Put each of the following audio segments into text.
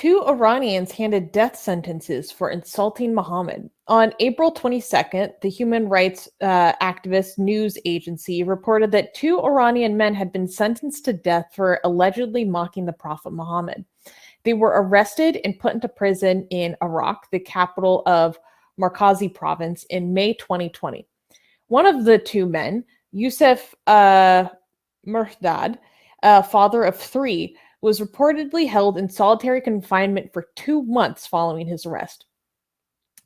2 Iranians handed death sentences for insulting Muhammad. On April 22nd, the human rights activist news agency reported that 2 Iranian men had been sentenced to death for allegedly mocking the Prophet Muhammad. They were arrested and put into prison in Arak, the capital of Markazi Province, in May 2020. One of the 2 men, Yusef Mehrdad, a father of 3, was reportedly held in solitary confinement for 2 months following his arrest.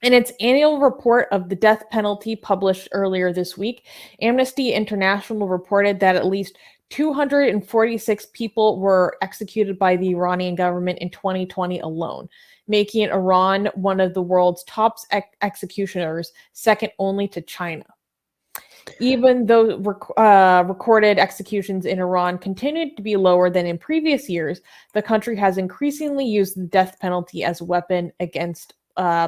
In its annual report of the death penalty published earlier this week, Amnesty International reported that at least 246 people were executed by the Iranian government in 2020 alone, making Iran one of the world's top executioners, second only to China. Even though recorded executions in Iran continued to be lower than in previous years, the country has increasingly used the death penalty as a weapon against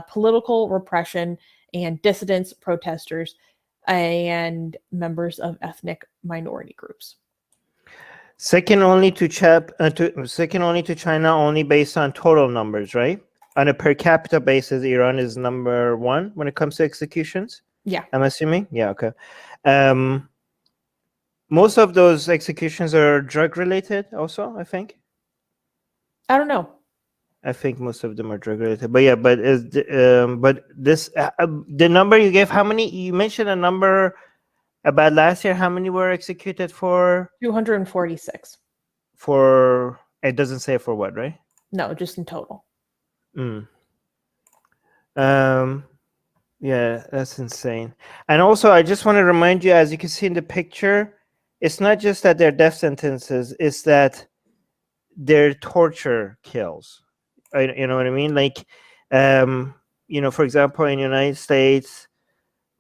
political repression and dissidents, protesters, and members of ethnic minority groups. Second only to China, only based on total numbers, right? On a per capita basis, Iran is number 1 when it comes to executions. Yeah, I'm assuming. Yeah, okay. Most of those executions are drug related, also. I think. I don't know. I think most of them are drug related, but yeah, but this the number you gave, how many? You mentioned a number about last year. How many were executed for? 246. For, it doesn't say for what, right? No, just in total. Yeah, that's insane. And also, I just want to remind you, as you can see in the picture, it's not just that they're death sentences; it's that they're torture kills. You know what I mean? Like, for example, in the United States,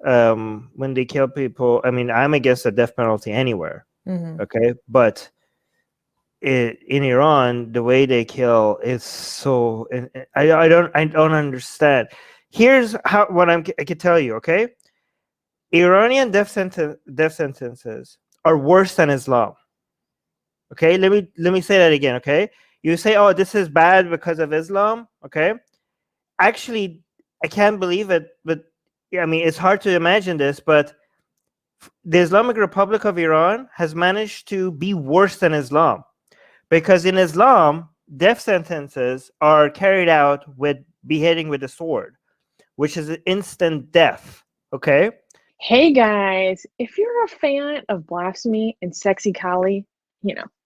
when they kill people, I mean, I'm against the death penalty anywhere. Okay, but in Iran, the way they kill is so. I don't understand. Here's what I can tell you. Okay, Iranian death sentences are worse than Islam. Okay, let me say that again. Okay, you say, oh, this is bad because of Islam. Okay, actually, I can't believe it, but I mean, it's hard to imagine this, but the Islamic Republic of Iran has managed to be worse than Islam, because in Islam, death sentences are carried out with beheading with a sword, which is an instant death. Okay. Hey guys, if you're a fan of blasphemy and sexy Kali,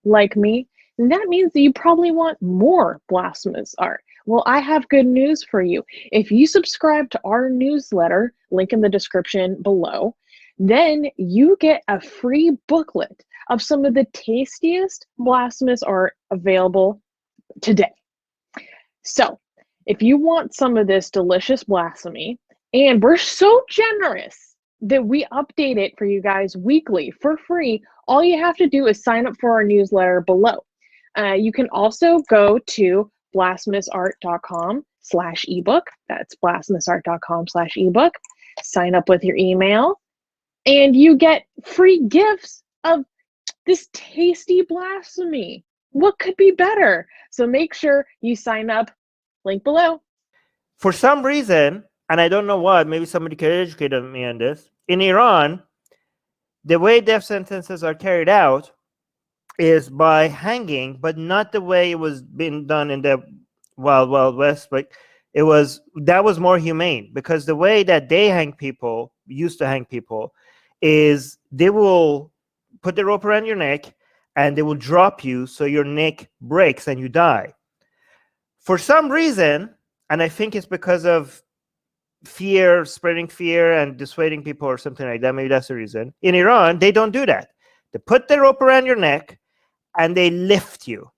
like me, then that means that you probably want more blasphemous art. Well, I have good news for you. If you subscribe to our newsletter, link in the description below, then you get a free booklet of some of the tastiest blasphemous art available today. So, if you want some of this delicious blasphemy, and we're so generous that we update it for you guys weekly for free, all you have to do is sign up for our newsletter below. You can also go to blasphemousart.com/ebook. That's blasphemousart.com/ebook. Sign up with your email, and you get free gifts of this tasty blasphemy. What could be better? So make sure you sign up. Link below. For some reason, and I don't know what, maybe somebody could educate me on this, in Iran, the way death sentences are carried out is by hanging, but not the way it was being done in the Wild West. But that was more humane, because the way that they used to hang people, is they will put the rope around your neck and they will drop you so your neck breaks and you die. For some reason, and I think it's because of fear, spreading fear and dissuading people or something like that, maybe that's the reason, in Iran, they don't do that. They put the rope around your neck and they lift you.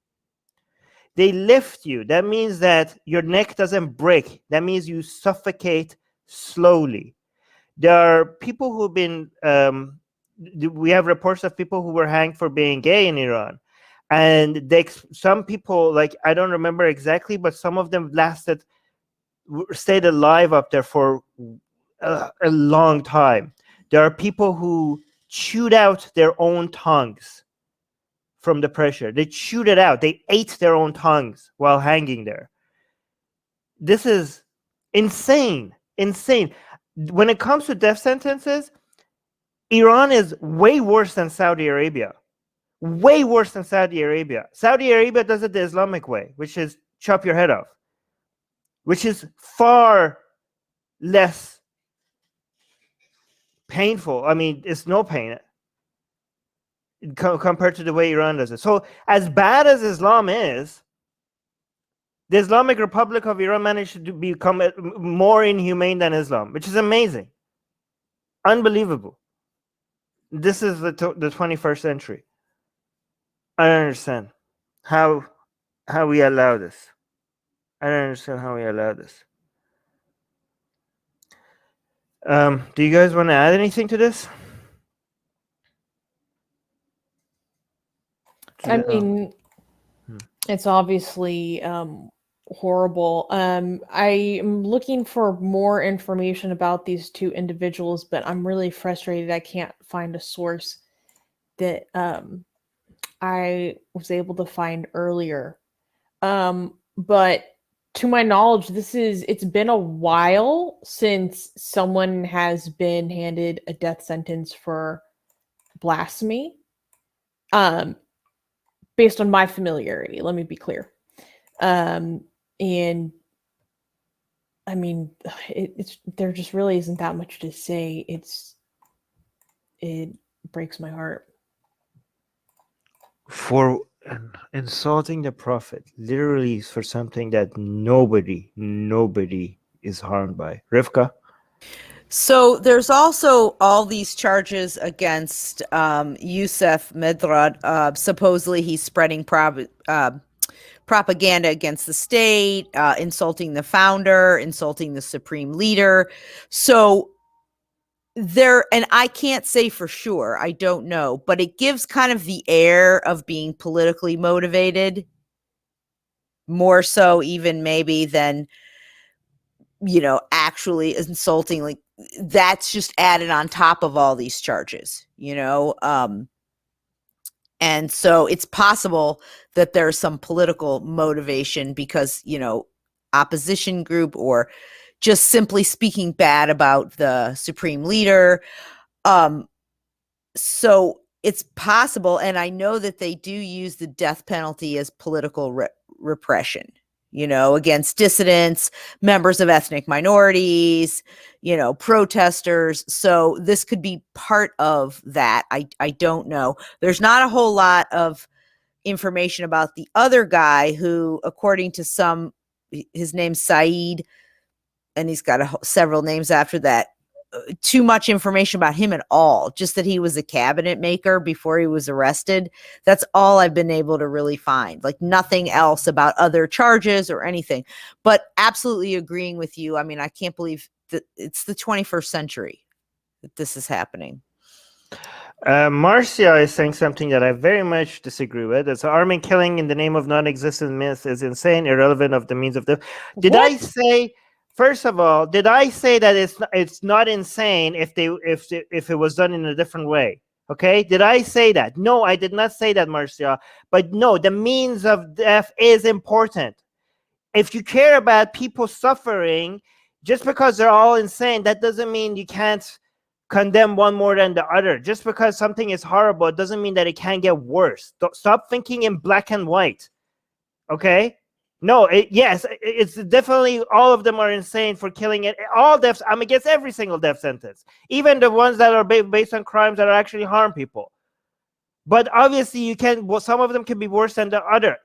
They lift you. That means that your neck doesn't break. That means you suffocate slowly. There are people who've been, we have reports of people who were hanged for being gay in Iran. And some people, like, I don't remember exactly, but some of them stayed alive up there for a long time. There are people who chewed out their own tongues from the pressure. They chewed it out. They ate their own tongues while hanging there. this is insane. When it comes to death sentences, Iran is way worse than Saudi Arabia. Way worse than Saudi Arabia. Saudi Arabia does it the Islamic way, which is chop your head off, which is far less painful. I mean, it's no pain compared to the way Iran does it. So as bad as Islam is, the Islamic Republic of Iran managed to become more inhumane than Islam, which is amazing. Unbelievable. This is the 21st century. I don't understand how we allow this. I don't understand how we allow this. Do you guys want to add anything to this? I mean, it's obviously horrible. I am looking for more information about these two individuals, but I'm really frustrated I can't find a source that I was able to find earlier. But to my knowledge, it's been a while since someone has been handed a death sentence for blasphemy. Based on my familiarity, let me be clear. And I mean, there just really isn't that much to say. It breaks my heart. For insulting the Prophet, literally for something that nobody is harmed by. Rivka? So there's also all these charges against Yusef Mehrdad. Supposedly he's spreading propaganda against the state, insulting the founder, insulting the supreme leader. So and I can't say for sure, I don't know, but it gives kind of the air of being politically motivated, more so even maybe than, actually insulting. Like, that's just added on top of all these charges, and so it's possible that there's some political motivation because, opposition group or just simply speaking bad about the supreme leader. So it's possible. And I know that they do use the death penalty as political repression, against dissidents, members of ethnic minorities, protesters. So this could be part of that. I don't know. There's not a whole lot of information about the other guy who, according to his name's Saeed, and he's got several names after that. Too much information about him at all, just that he was a cabinet maker before he was arrested. That's all I've been able to really find. Like, nothing else about other charges or anything. But absolutely agreeing with you. I mean, I can't believe that it's the 21st century that this is happening. Marcia is saying something that I very much disagree with. It's arming killing in the name of non-existent myths is insane, irrelevant of the means of death. First of all, did I say that it's not insane if it was done in a different way? Okay, did I say that? No, I did not say that, Marcia. But no, the means of death is important. If you care about people suffering, just because they're all insane, that doesn't mean you can't condemn one more than the other. Just because something is horrible, it doesn't mean that it can't get worse. Stop thinking in black and white. Okay? No, yes, it's definitely, all of them are insane for killing it. All deaths, I'm against every single death sentence, even the ones that are based on crimes that are actually harm people. But obviously, some of them can be worse than the other.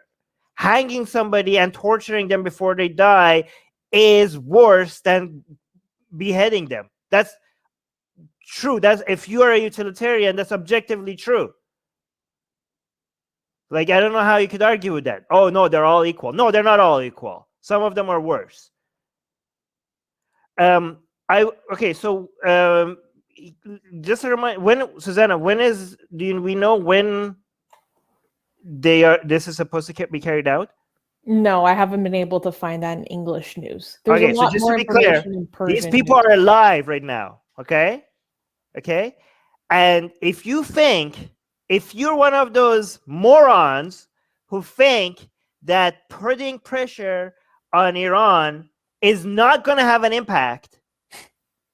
Hanging somebody and torturing them before they die is worse than beheading them. That's true. If you are a utilitarian, that's objectively true. Like, I don't know how you could argue with that. Oh, no, they're all equal. No, they're not all equal. Some of them are worse. So just a reminder, Susanna, do we know when this is supposed to be carried out? No, I haven't been able to find that in English news. There's a lot so just more to be clear, these people are alive right now, okay? Okay? And if you're one of those morons who think that putting pressure on Iran is not going to have an impact,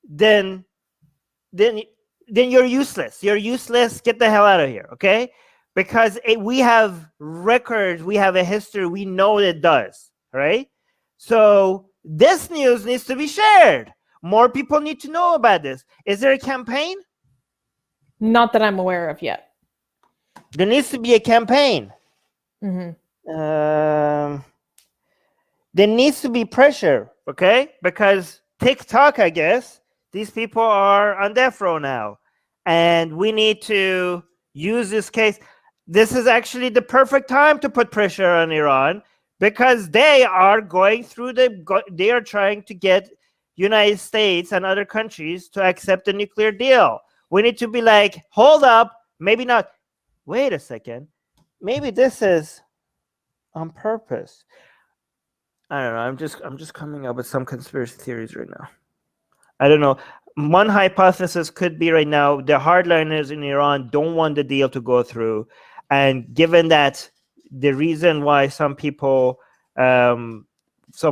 then you're useless. You're useless. Get the hell out of here, okay? Because we have records, we have a history, we know it does, right? So this news needs to be shared. More people need to know about this. Is there a campaign? Not that I'm aware of yet. There needs to be a campaign. Hmm. There needs to be pressure, okay? Because TikTok, I guess, these people are on death row now. And we need to use this case. This is actually the perfect time to put pressure on Iran, because they are going through they are trying to get United States and other countries to accept the nuclear deal. We need to be like, hold up, maybe not. Wait a second. Maybe this is on purpose. I don't know. I'm just coming up with some conspiracy theories right now. I don't know. One hypothesis could be right now the hardliners in Iran don't want the deal to go through, and given that the reason why some people, some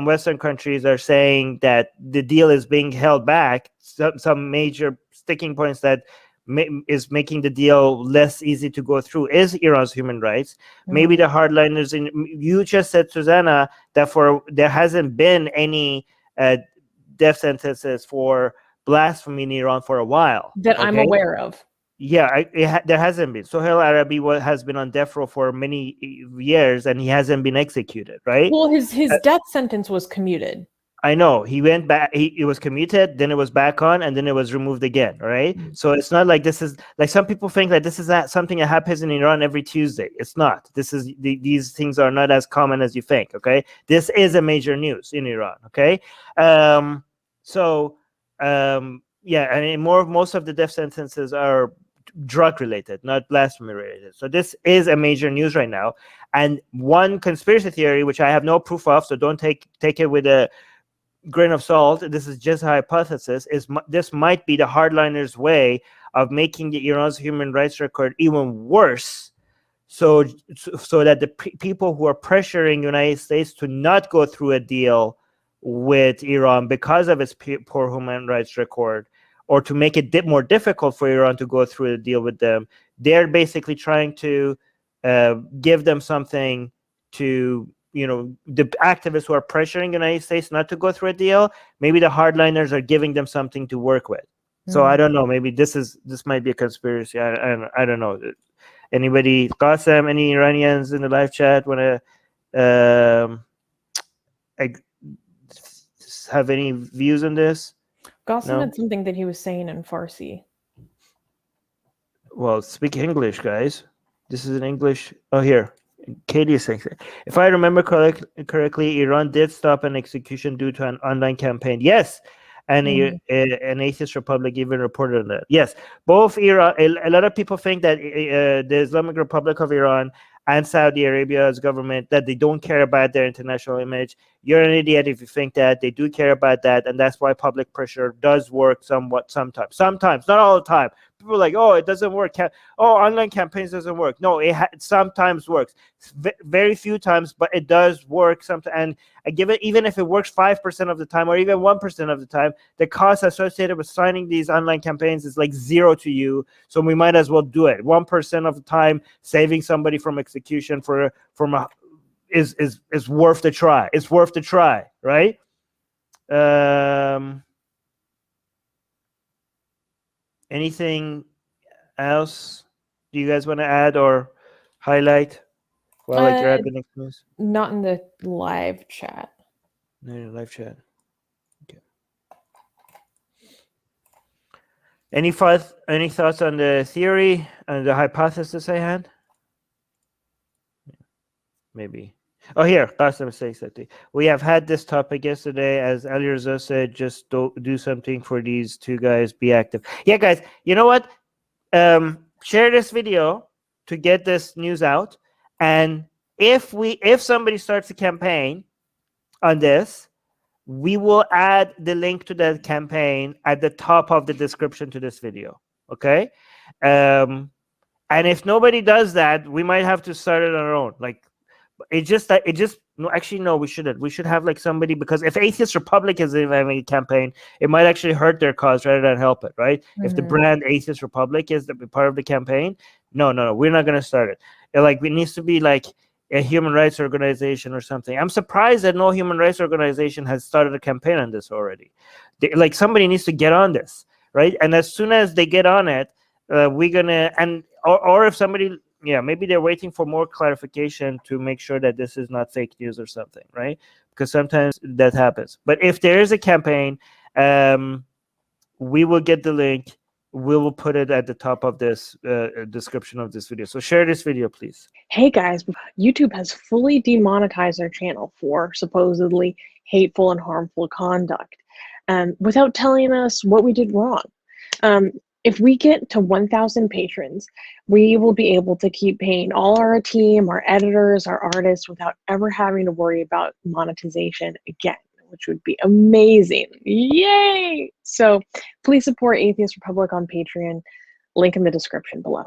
Western countries are saying that the deal is being held back, some major sticking points that is making the deal less easy to go through is Iran's human rights. Maybe the hardliners you just said, Susanna, that there hasn't been any death sentences for blasphemy in Iran for a while. That I'm aware of. Yeah, there hasn't been. Sohail Arabi has been on death row for many years, and he hasn't been executed, right? Well, his death sentence was commuted. I know. He went back, it was commuted, then it was back on, and then it was removed again, right? So it's not like this is, like some people think that this is something that happens in Iran every Tuesday. It's not. These things are not as common as you think, okay? This is a major news in Iran, okay? Yeah, and most of the death sentences are drug related, not blasphemy related. So this is a major news right now. And one conspiracy theory, which I have no proof of, so don't take it with a grain of salt, this is just a hypothesis, is this might be the hardliners' way of making the Iran's human rights record even worse, so that the people who are pressuring United States to not go through a deal with Iran because of its poor human rights record, or to make it more difficult for Iran to go through a deal with them, they're basically trying to give them something to, the activists who are pressuring the United States not to go through a deal, maybe the hardliners are giving them something to work with. So I don't know, maybe this might be a conspiracy. I don't know. Anybody, Qasim, any Iranians in the live chat want to have any views on this? Qasim had something that he was saying in Farsi. Well, speak English, guys. This is an English. Oh, here. Katie is saying, if I remember correctly, Iran did stop an execution due to an online campaign. Yes. And an atheist republic even reported on that. Yes. Both Iran, a lot of people think that the Islamic Republic of Iran and Saudi Arabia's government, that they don't care about their international image. You're an idiot if you think that. They do care about that, and that's why public pressure does work sometimes, not all the time. People are like, oh, it doesn't work. Online campaigns doesn't work. No, it sometimes works. Very few times, but it does work sometimes. And I give it, even if it works 5% of the time or even 1% of the time, the cost associated with signing these online campaigns is like zero to you. So we might as well do it. 1% of the time, saving somebody from execution is worth the try. It's worth the try, right? Anything else do you guys want to add or highlight while you're at the next news? Not in the live chat. No, in the live chat. Okay. Any thoughts on the theory and the hypothesis I had? Maybe. Oh, here, Qasim says something. We have had this topic yesterday. As Ali Reza said, just do something for these two guys. Be active. Yeah, guys, you know what? Share this video to get this news out. And if somebody starts a campaign on this, we will add the link to that campaign at the top of the description to this video. Okay? And if nobody does that, we might have to start it on our own. Like, No, actually, no, we shouldn't. We should have like somebody, because if Atheist Republic is having a campaign, it might actually hurt their cause rather than help it, right? If the brand Atheist Republic is the part of the campaign, no, we're not going to start it. Like, it needs to be like a human rights organization or something. I'm surprised that no human rights organization has started a campaign on this already. Like, somebody needs to get on this, right? And as soon as they get on it, we're gonna, or if somebody, maybe they're waiting for more clarification to make sure that this is not fake news or something, right? Because sometimes that happens. But if there is a campaign, we will get the link. We will put it at the top of this description of this video. So share this video, please. Hey guys, YouTube has fully demonetized our channel for supposedly hateful and harmful conduct, without telling us what we did wrong. If we get to 1,000 patrons, we will be able to keep paying all our team, our editors, our artists, without ever having to worry about monetization again, which would be amazing. Yay! So please support Atheist Republic on Patreon. Link in the description below.